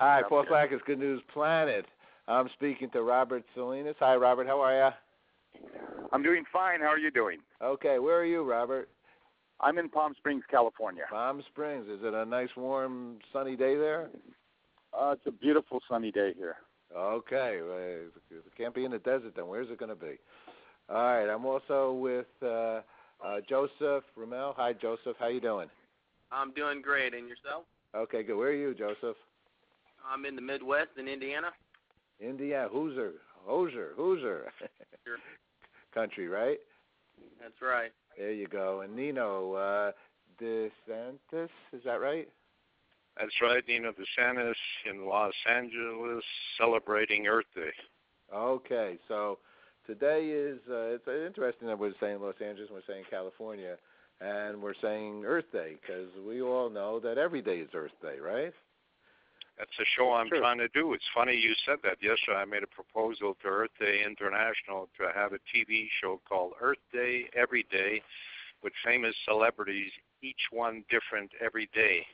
Hi, Paul Slackers, Good News Planet. I'm speaking to Robert Salinas. Hi, Robert. How are you? I'm doing fine. How are you doing? Okay. Where are you, Robert? I'm in Palm Springs, California. Palm Springs. Is it a nice, warm, sunny day there? It's a beautiful sunny day here. Okay. Well, it can't be in the desert then. Where's it going to be? All right. I'm also with Joseph Ramel. Hi, Joseph. How you doing? I'm doing great. And yourself? Okay, good. Where are you, Joseph? I'm in the Midwest in Indiana. Indiana. Hoosier. Sure. Country, right? That's right. There you go. And Nino DeSantis, is that right? That's right, Nino DeSantis in Los Angeles celebrating Earth Day. Okay, so today is, it's interesting that we're saying Los Angeles and we're saying California, and we're saying Earth Day, because we all know that every day is Earth Day, right? That's a show I'm trying to do. It's funny you said that. Yesterday I made a proposal to Earth Day International to have a TV show called Earth Day Every Day with famous celebrities, each one different every day,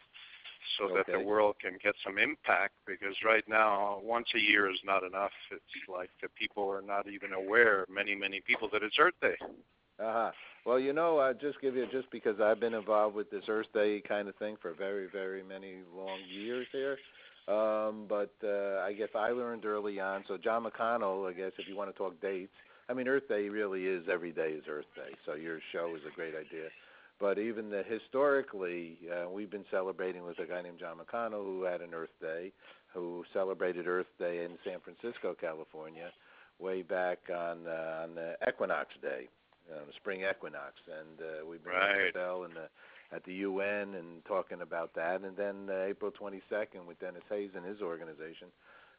so that the world can get some impact, because right now once a year is not enough. It's like the people are not even aware, many people, that it's Earth Day. Uh-huh. Well, you know, just because I've been involved with this Earth Day kind of thing for very, very many long years here. But I guess I learned early on, so John McConnell, I guess if you want to talk dates, I mean, Earth Day really is, every day is Earth Day, so your show is a great idea. But even historically, we've been celebrating with a guy named John McConnell who had an Earth Day, who celebrated Earth Day in San Francisco, California, way back on the Equinox Day, the spring equinox. And we've been at the Bell and at the UN and talking about that. And then April 22nd with Dennis Hayes and his organization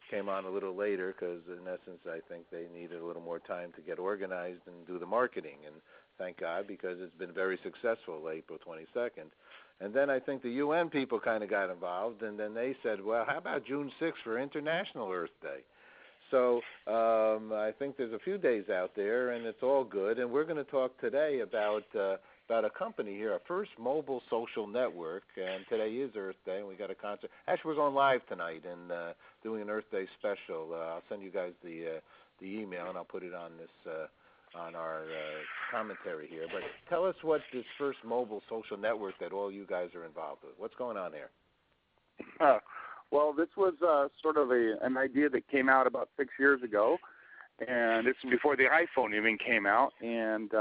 came on a little later because, in essence, I think they needed a little more time to get organized and do the marketing. And thank God, because it's been very successful, April 22nd. And then I think the UN people kind of got involved, and then they said, well, how about June 6th for International Earth Day? So I think there's a few days out there, and it's all good. And we're going to talk today about a company here, our first mobile social network, and today is Earth Day, and we got a concert. Actually, we're going live tonight and doing an Earth Day special. I'll send you guys the email, and I'll put it on this on our commentary here. But tell us what this first mobile social network that all you guys are involved with. What's going on there? Well, this was sort of an idea that came out about 6 years ago, and it's before the iPhone even came out, and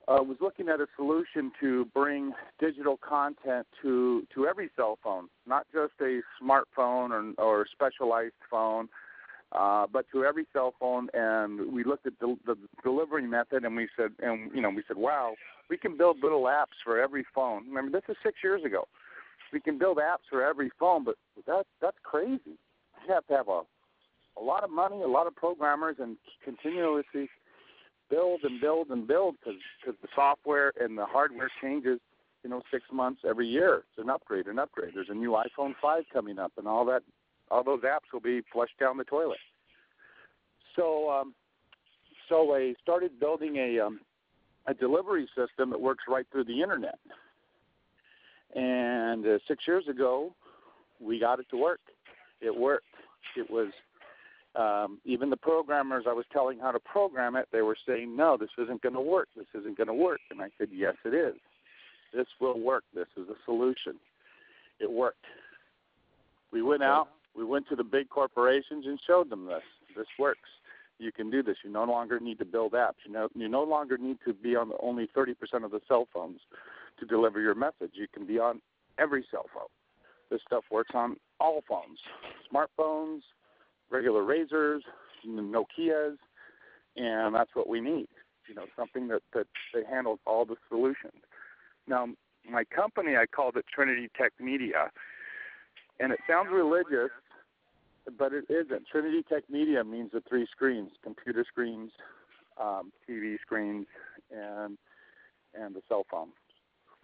was looking at a solution to bring digital content to every cell phone, not just a smartphone or specialized phone, but to every cell phone. And we looked at the delivery method, and we said, wow, we can build little apps for every phone. Remember, this is 6 years ago. We can build apps for every phone, but that's crazy. You have to have a lot of money, a lot of programmers, and continuously build because the software and the hardware changes, 6 months every year. It's an upgrade. There's a new iPhone 5 coming up, and all those apps will be flushed down the toilet. So I started building a delivery system that works right through the internet. And 6 years ago, we got it to work. It worked. It was even the programmers I was telling how to program it, they were saying, no, this isn't going to work. This isn't going to work. And I said, yes, it is. This will work. This is a solution. It worked. We went out. We went to the big corporations and showed them this. This works. You can do this. You no longer need to build apps. You no longer need to be on only 30% of the cell phones to deliver your message. You can be on every cell phone. This stuff works on all phones, smartphones, regular Razors, Nokias, and that's what we need. Something that they handles all the solutions. Now, my company, I called it Trinity Tech Media, and it sounds religious, but it isn't. Trinity Tech Media means the three screens: computer screens, TV screens, and the cell phone.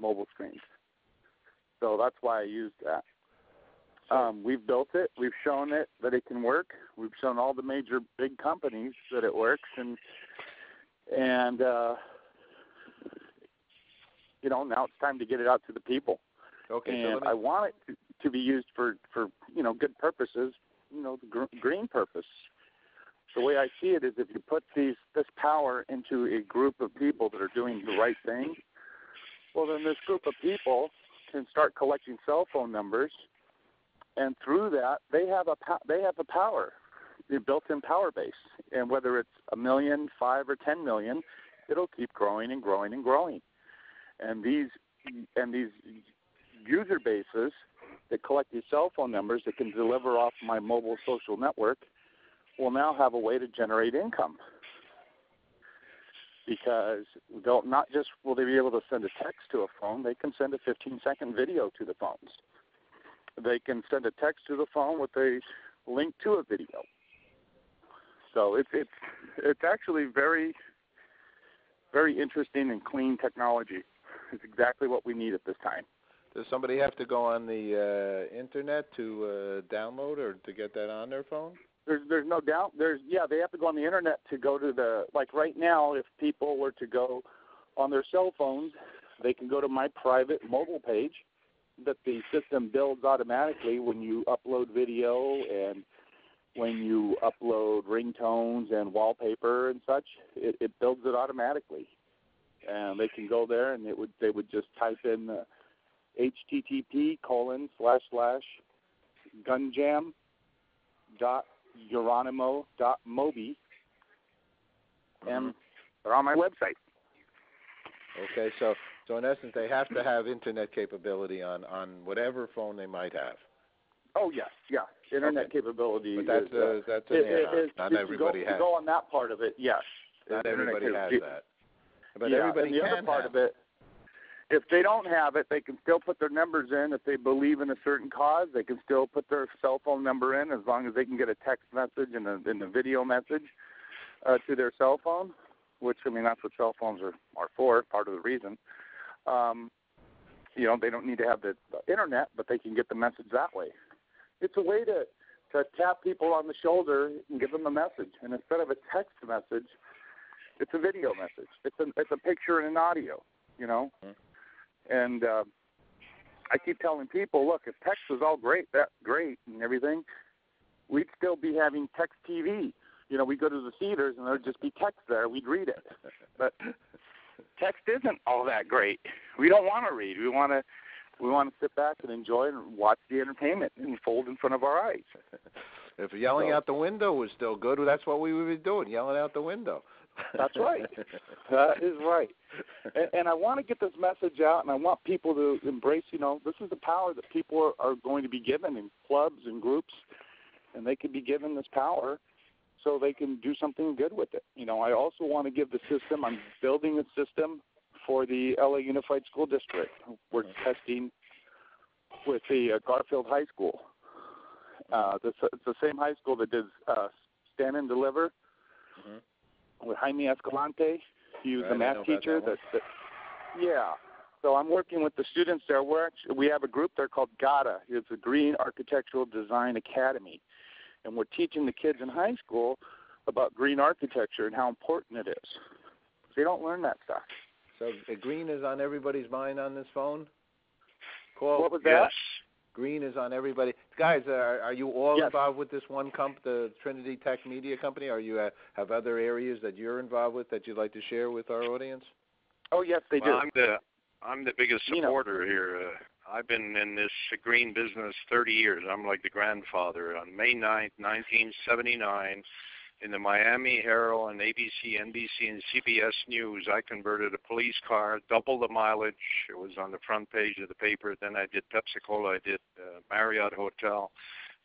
Mobile screens. So that's why I used that. We've built it. We've shown it that it can work. We've shown all the major big companies that it works, and now it's time to get it out to the people. Okay. And I want it to. to be used for good purposes, the green purpose. The way I see it is if you put this power into a group of people that are doing the right thing, well, then this group of people can start collecting cell phone numbers, and through that, they have a power, the built-in power base. And whether it's 1 million, 5 or 10 million, it'll keep growing and growing and growing. And these user bases that collect these cell phone numbers that can deliver off my mobile social network will now have a way to generate income. Because not just will they be able to send a text to a phone, they can send a 15-second video to the phones. They can send a text to the phone with a link to a video. So it's actually very, very interesting and clean technology. It's exactly what we need at this time. Does somebody have to go on the internet to download or to get that on their phone? There's no doubt. They have to go on the internet to go to like right now, if people were to go on their cell phones, they can go to my private mobile page that the system builds automatically when you upload video and when you upload ringtones and wallpaper and such. It builds it automatically. And they can go there and they would just type in http://gunjam.uronimo.mobi, and they're on my website. Okay, so in essence, they have to have internet capability on whatever phone they might have. Oh yes, yeah, internet capability. But that's an add-on. Not everybody has. To go on that part of it, yes. Not everybody has that. But yeah, everybody and the can other part have of it. If they don't have it, they can still put their numbers in. If they believe in a certain cause, they can still put their cell phone number in as long as they can get a text message and a video message to their cell phone, which, I mean, that's what cell phones are for, part of the reason. They don't need to have the internet, but they can get the message that way. It's a way to tap people on the shoulder and give them a message. And instead of a text message, it's a video message. It's a picture and an audio, Mm-hmm. And I keep telling people, look, if text was all great and everything, we'd still be having text TV. We go to the theaters and there'd just be text there. We'd read it. But text isn't all that great. We don't want to read. We want to sit back and enjoy and watch the entertainment unfold in front of our eyes. If yelling out the window was still good, that's what we would be doing, yelling out the window. That's right. That is right. And I want to get this message out, and I want people to embrace, this is the power that people are going to be given in clubs and groups, and they can be given this power so they can do something good with it. I also want to give the system, I'm building a system for the LA Unified School District. We're testing with the Garfield High School. It's the same high school that does Stand and Deliver. Mm-hmm. With Jaime Escalante. He was the math teacher. Yeah. So I'm working with the students there. We have a group there called GATA. It's a Green Architectural Design Academy. And we're teaching the kids in high school about green architecture and how important it is. They don't learn that stuff. So green is on everybody's mind on this phone? Paul? What was that? Yes. Green is on everybody. Guys, are you all involved with this one the Trinity Tech Media Company? Or you have other areas that you're involved with that you'd like to share with our audience? Oh, yes, they do. I'm the biggest supporter here. I've been in this green business 30 years. I'm like the grandfather. On May 9th, 1979, in the Miami Herald and ABC, NBC, and CBS News, I converted a police car, double the mileage. It was on the front page of the paper. Then I did Pepsi-Cola. I did Marriott Hotel.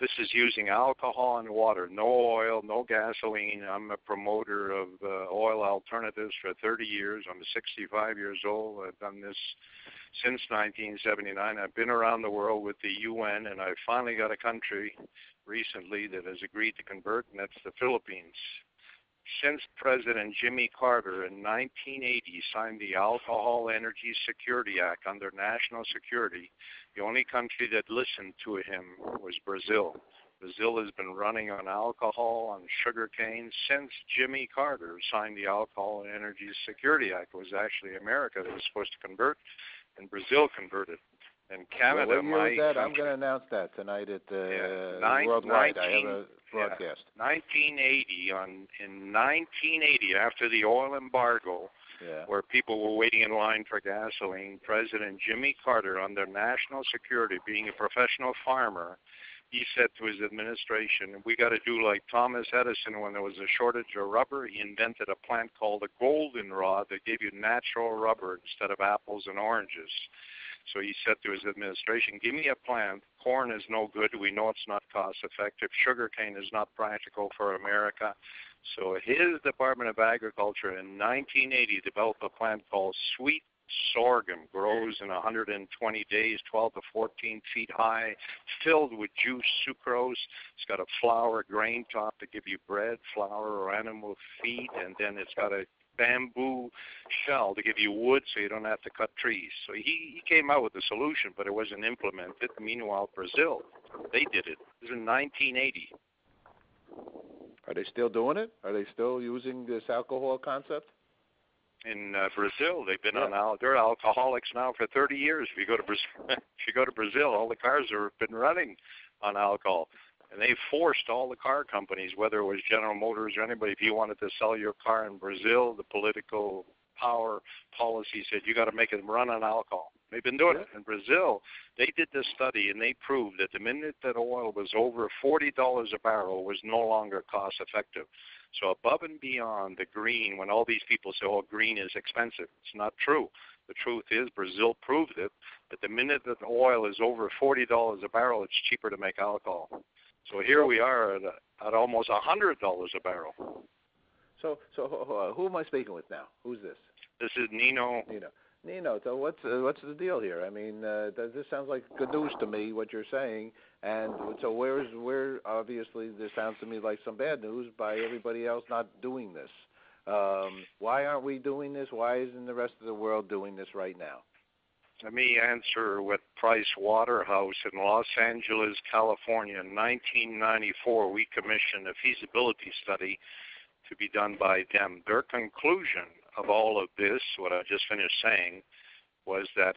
This is using alcohol and water, no oil, no gasoline. I'm a promoter of oil alternatives for 30 years. I'm 65 years old. I've done this since 1979. I've been around the world with the UN, and I finally got a country recently that has agreed to convert, and that's the Philippines. Since President Jimmy Carter in 1980 signed the Alcohol Energy Security Act under national security, the only country that listened to him was Brazil. Brazil has been running on alcohol, on sugar cane since Jimmy Carter signed the Alcohol Energy Security Act. It was actually America that was supposed to convert, and Brazil converted. In Canada, what year was that? I'm going to announce that tonight at Worldwide. I have a broadcast. 1980. In 1980, after the oil embargo, where people were waiting in line for gasoline, President Jimmy Carter, under national security, being a professional farmer, he said to his administration, we got to do like Thomas Edison when there was a shortage of rubber. He invented a plant called a goldenrod that gave you natural rubber instead of apples and oranges. So he said to his administration, give me a plant. Corn is no good. We know it's not cost effective. Sugarcane is not practical for America. So his Department of Agriculture in 1980 developed a plant called sweet sorghum, grows in 120 days, 12 to 14 feet high, filled with juice, sucrose. It's got a flour grain top to give you bread, flour, or animal feed, and then it's got a bamboo shell to give you wood so you don't have to cut trees. So he came out with a solution, but it wasn't implemented. Meanwhile, Brazil, they did it. It was in 1980. Are they still doing it? Are they still using this alcohol concept? In Brazil, they've been they're alcoholics now for 30 years. If you go to Brazil, all the cars have been running on alcohol. And they forced all the car companies, whether it was General Motors or anybody, if you wanted to sell your car in Brazil, the political power policy said you got to make it run on alcohol. They've been doing it. In Brazil, they did this study, and they proved that the minute that oil was over $40 a barrel, was no longer cost effective. So above and beyond the green, when all these people say, oh, green is expensive, it's not true. The truth is Brazil proved it, that the minute that the oil is over $40 a barrel, it's cheaper to make alcohol. So here we are at almost $100 a barrel. So who am I speaking with now? Who's this? This is Nino. Nino, so what's the deal here? I mean, this sounds like good news to me, what you're saying. And so where obviously this sounds to me like some bad news by everybody else not doing this. Why aren't we doing this? Why isn't the rest of the world doing this right now? Let me answer with Price Waterhouse in Los Angeles, California. In 1994, we commissioned a feasibility study to be done by them. Their conclusion of all of this, what I just finished saying, was that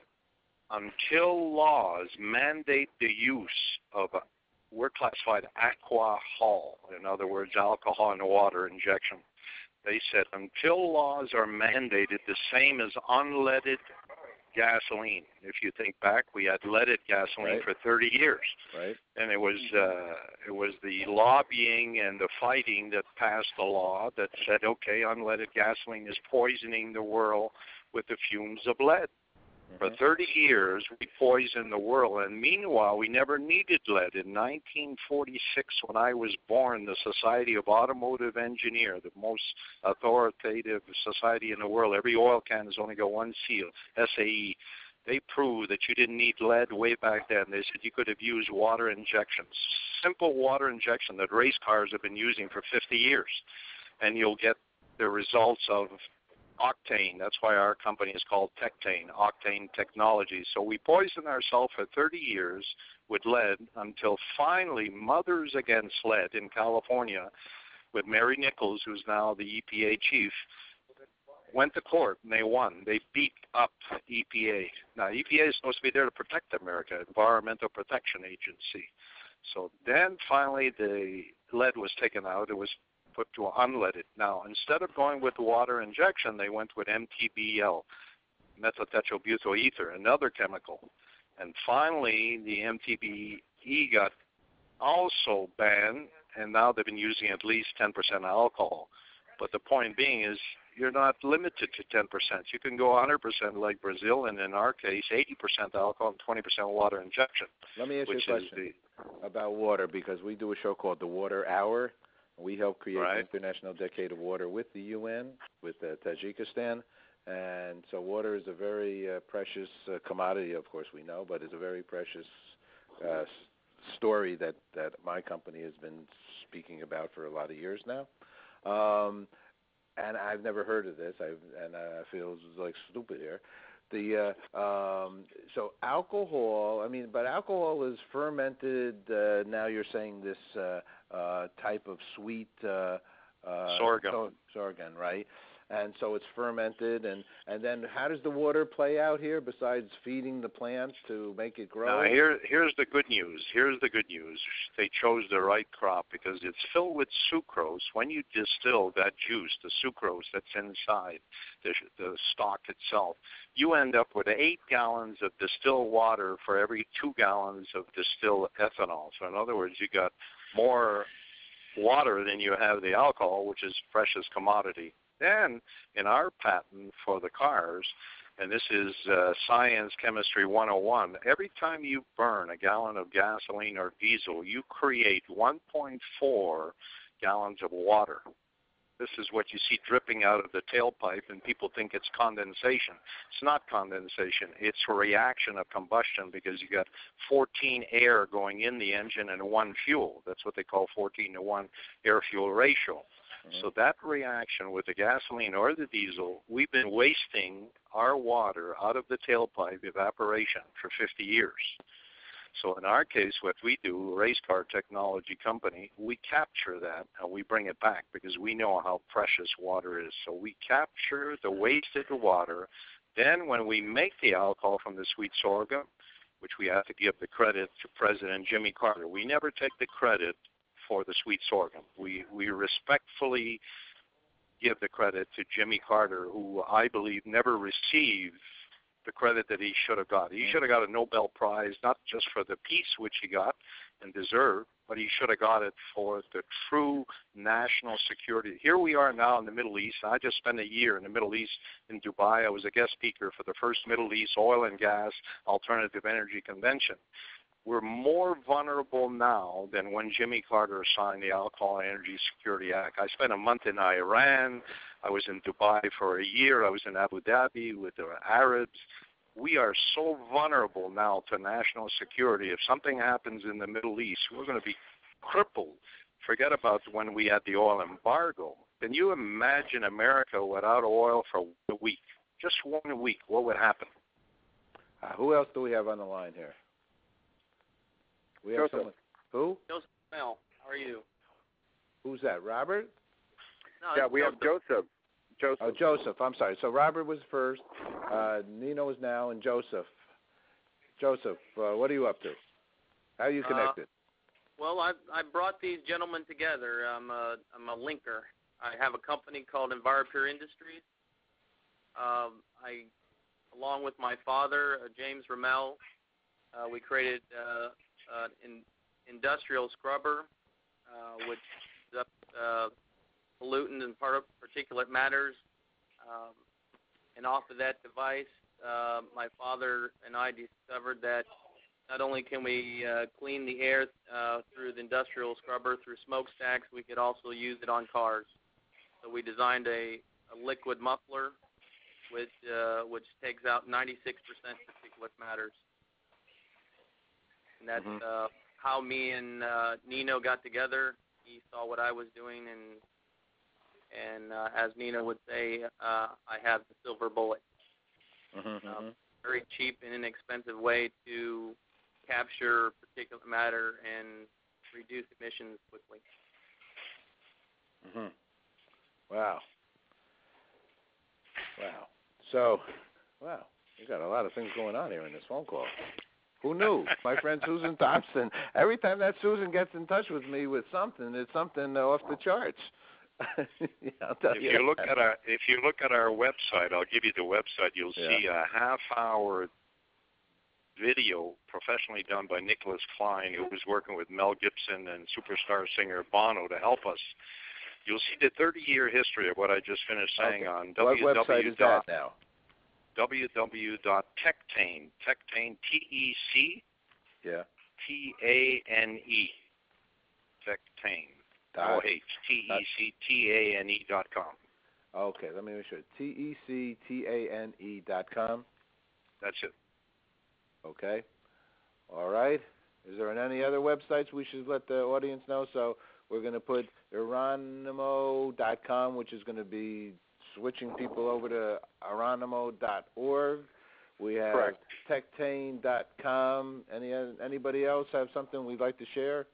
until laws mandate the use of, we're classified alcohol, in other words, alcohol in water injection. They said until laws are mandated the same as unleaded gasoline. If you think back, we had leaded gasoline for 30 years. Right. And it was the lobbying and the fighting that passed the law that said, okay, unleaded gasoline is poisoning the world with the fumes of lead. For 30 years, we poisoned the world, and meanwhile, we never needed lead. In 1946, when I was born, the Society of Automotive Engineers, the most authoritative society in the world, every oil can has only got one seal, SAE. They proved that you didn't need lead way back then. They said you could have used water injections, simple water injection that race cars have been using for 50 years, and you'll get the results of octane. That's why our company is called Tectane, Octane Technology. So we poisoned ourselves for 30 years with lead until finally Mothers Against Lead in California with Mary Nichols, who's now the EPA chief, went to court and they won. They beat up EPA. Now, EPA is supposed to be there to protect America, Environmental Protection Agency. So then finally the lead was taken out. It was put to unleaded. Now, instead of going with water injection, they went with MTBL, methyltetrabutyl ether, another chemical. And finally, the MTBE got also banned, and now they've been using at least 10% alcohol. But the point being is you're not limited to 10%. You can go 100% like Brazil, and in our case, 80% alcohol and 20% water injection. Let me ask you a question about water, because we do a show called The Water Hour. We help create the International Decade of Water with the UN, with Tajikistan. And so water is a very precious commodity, of course we know, but it's a very precious story that my company has been speaking about for a lot of years now. And I've never heard of this, and I feel like stupid here. So alcohol, but alcohol is fermented. Now you're saying this type of sweet sorghum, right? and so it's fermented. And then how does the water play out here besides feeding the plants to make it grow? Now, here's the good news. Here's the good news. They chose the right crop because it's filled with sucrose. When you distill that juice, the sucrose that's inside the stock itself, you end up with 8 gallons of distilled water for every 2 gallons of distilled ethanol. So in other words, you got more water than you have the alcohol, which is precious commodity. Then in our patent for the cars, and this is Science Chemistry 101, every time you burn a gallon of gasoline or diesel, you create 1.4 gallons of water. This is what you see dripping out of the tailpipe, and people think it's condensation. It's not condensation. It's a reaction of combustion because you got 14 air going in the engine and 1 fuel. That's what they call 14-to-1 air-fuel ratio. So that reaction with the gasoline or the diesel, we've been wasting our water out of the tailpipe evaporation for 50 years. So in our case, what we do, Race Car Technology Company, we capture that and we bring it back because we know how precious water is. So we capture the wasted water. Then when we make the alcohol from the sweet sorghum, which we have to give the credit to President Jimmy Carter, we never take the credit for the sweet sorghum. We respectfully give the credit to Jimmy Carter, who I believe never received the credit that he should have got. He should have got a Nobel Prize, not just for the peace which he got and deserved, but he should have got it for the true national security. Here we are now in the Middle East. I just spent a year in the Middle East in Dubai. I was a guest speaker for the first Middle East Oil and Gas Alternative Energy Convention. We're more vulnerable now than when Jimmy Carter signed the Alcohol and Energy Security Act. I spent a month in Iran. I was in Dubai for a year. I was in Abu Dhabi with the Arabs. We are so vulnerable now to national security. If something happens in the Middle East, we're going to be crippled. Forget about when we had the oil embargo. Can you imagine America without oil for a week? Just 1 week, what would happen? Who else do we have on the line here? We have someone. Who? Joseph Mel. How are you? Who's that? Robert? No, we have Joseph. Oh, Joseph. I'm sorry. So Robert was first, Nino is now, and Joseph. Joseph, what are you up to? How are you connected? Well, I brought these gentlemen together. I'm a linker. I have a company called EnviroPure Industries. Along with my father, James Ramel, we created an industrial scrubber, which is up pollutant and particulate matters. And off of that device, my father and I discovered that not only can we clean the air through the industrial scrubber through smokestacks, we could also use it on cars. So we designed a liquid muffler which takes out 96% particulate matters. And that's how me and Nino got together. He saw what I was doing, and as Nino would say, I have the silver bullet. Very cheap and inexpensive way to capture particulate matter and reduce emissions quickly. Wow. So, you got a lot of things going on here in this phone call. Who knew? My friend Susan Thompson. Every time that Susan gets in touch with me with something, it's something off the charts. I'll tell if you look at our website, I'll give you the website. You'll see a half-hour video professionally done by Nicholas Klein, who was working with Mel Gibson and superstar singer Bono to help us. You'll see the 30-year history of what I just finished saying on What website is that now? www.tectane, Tectane, T-E-C, T-A-N-E, Tectane, Tectane.com. Okay, let me make sure. Tectane.com. That's it. Okay. All right. Is there any other websites we should let the audience know? So we're going to put Uronimo.com, which is going to be switching people over to Uronimo.org. We have Tectane.com. Anybody else have something we'd like to share?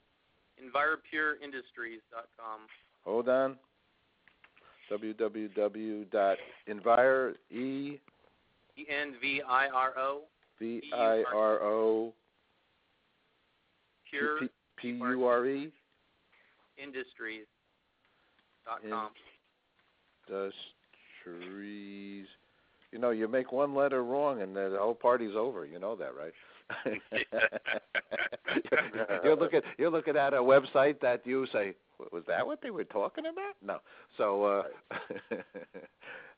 EnviroPureIndustries.com. Hold on. www.enviro, ENVIRO Pure Pure Industries.com. Industries. You know, you make one letter wrong and the whole party's over. You know that, right? You're looking at a website that you say, was that what they were talking about? No. So,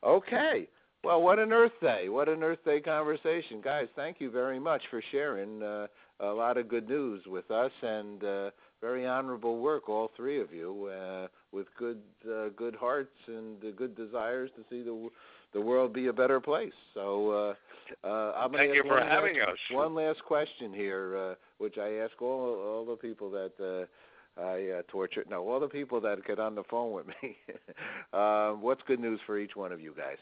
okay. Well, what an Earth Day. What an Earth Day conversation. Guys, thank you very much for sharing a lot of good news with us, and very honorable work, all three of you, with good hearts and good desires to see the world be a better place. So I'm going Thank you for having us. One last question here, which I ask all the people that I torture. No, all the people that get on the phone with me. What's good news for each one of you guys?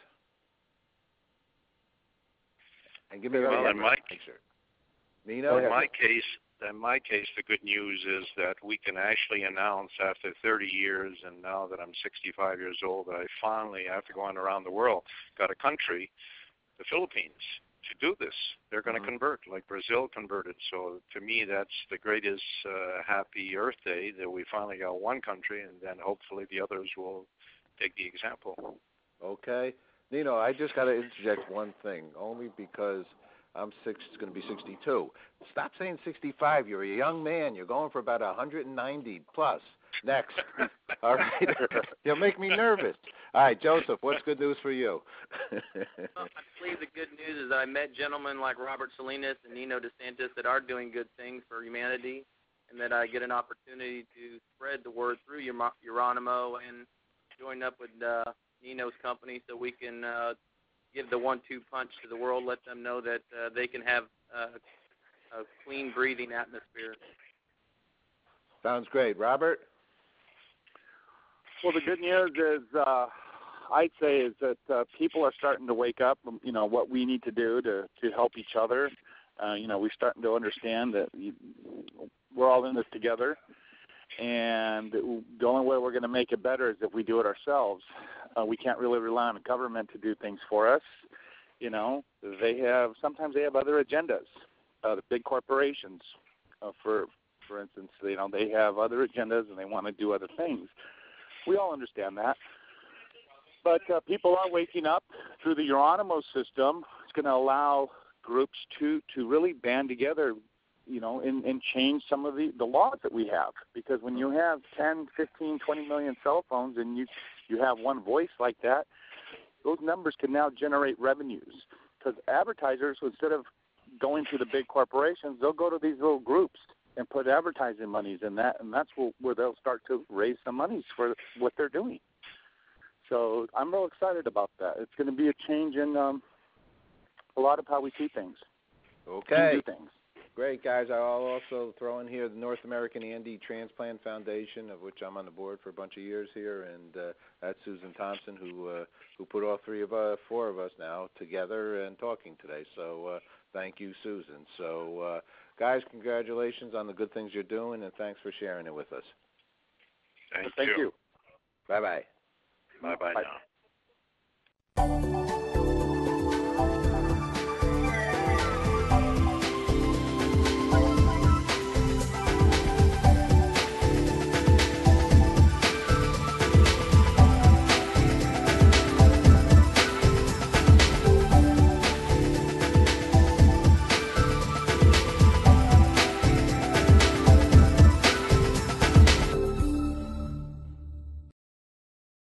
And give me well, in my Nino? In my case, the good news is that we can actually announce after 30 years, and now that I'm 65 years old, that I finally, after going around the world, got a country, the Philippines, to do this. They're going to convert, like Brazil converted. So to me, that's the greatest happy Earth Day, that we finally got one country, and then hopefully the others will take the example. Okay. Nino, I just got to interject one thing, only because I'm going to be 62. Stop saying 65. You're a young man. You're going for about 190 plus. Next. All right. You'll make me nervous. All right, Joseph, what's good news for you? Well, I believe the good news is that I met gentlemen like Robert Salinas and Nino DeSantis that are doing good things for humanity, and that I get an opportunity to spread the word through Uronimo and join up with Nino's company so we can give the 1-2 punch to the world, let them know that they can have a clean breathing atmosphere. Sounds great. Robert? Well, the good news is, I'd say, is that people are starting to wake up, you know, what we need to do to help each other. You know, we're starting to understand that we're all in this together, and the only way we're going to make it better is if we do it ourselves. We can't really rely on the government to do things for us. You know, sometimes they have other agendas. The big corporations, for instance, you know, they have other agendas and they want to do other things. We all understand that. But people are waking up through the Uronimo system. It's going to allow groups to really band together, you know, and change some of the laws that we have. Because when you have 10, 15, 20 million cell phones and you have one voice like that, those numbers can now generate revenues. Because advertisers, instead of going to the big corporations, they'll go to these little groups and put advertising monies in that, and that's where they'll start to raise some monies for what they're doing. So I'm real excited about that. It's going to be a change in a lot of how we see things. Okay. Do things. Great, guys. I'll also throw in here the North American Andy Transplant Foundation, of which I'm on the board for a bunch of years here, and that's Susan Thompson, who put all four of us now together and talking today. So thank you, Susan. So, guys, congratulations on the good things you're doing, and thanks for sharing it with us. Thank you. Bye-bye. Bye-bye now.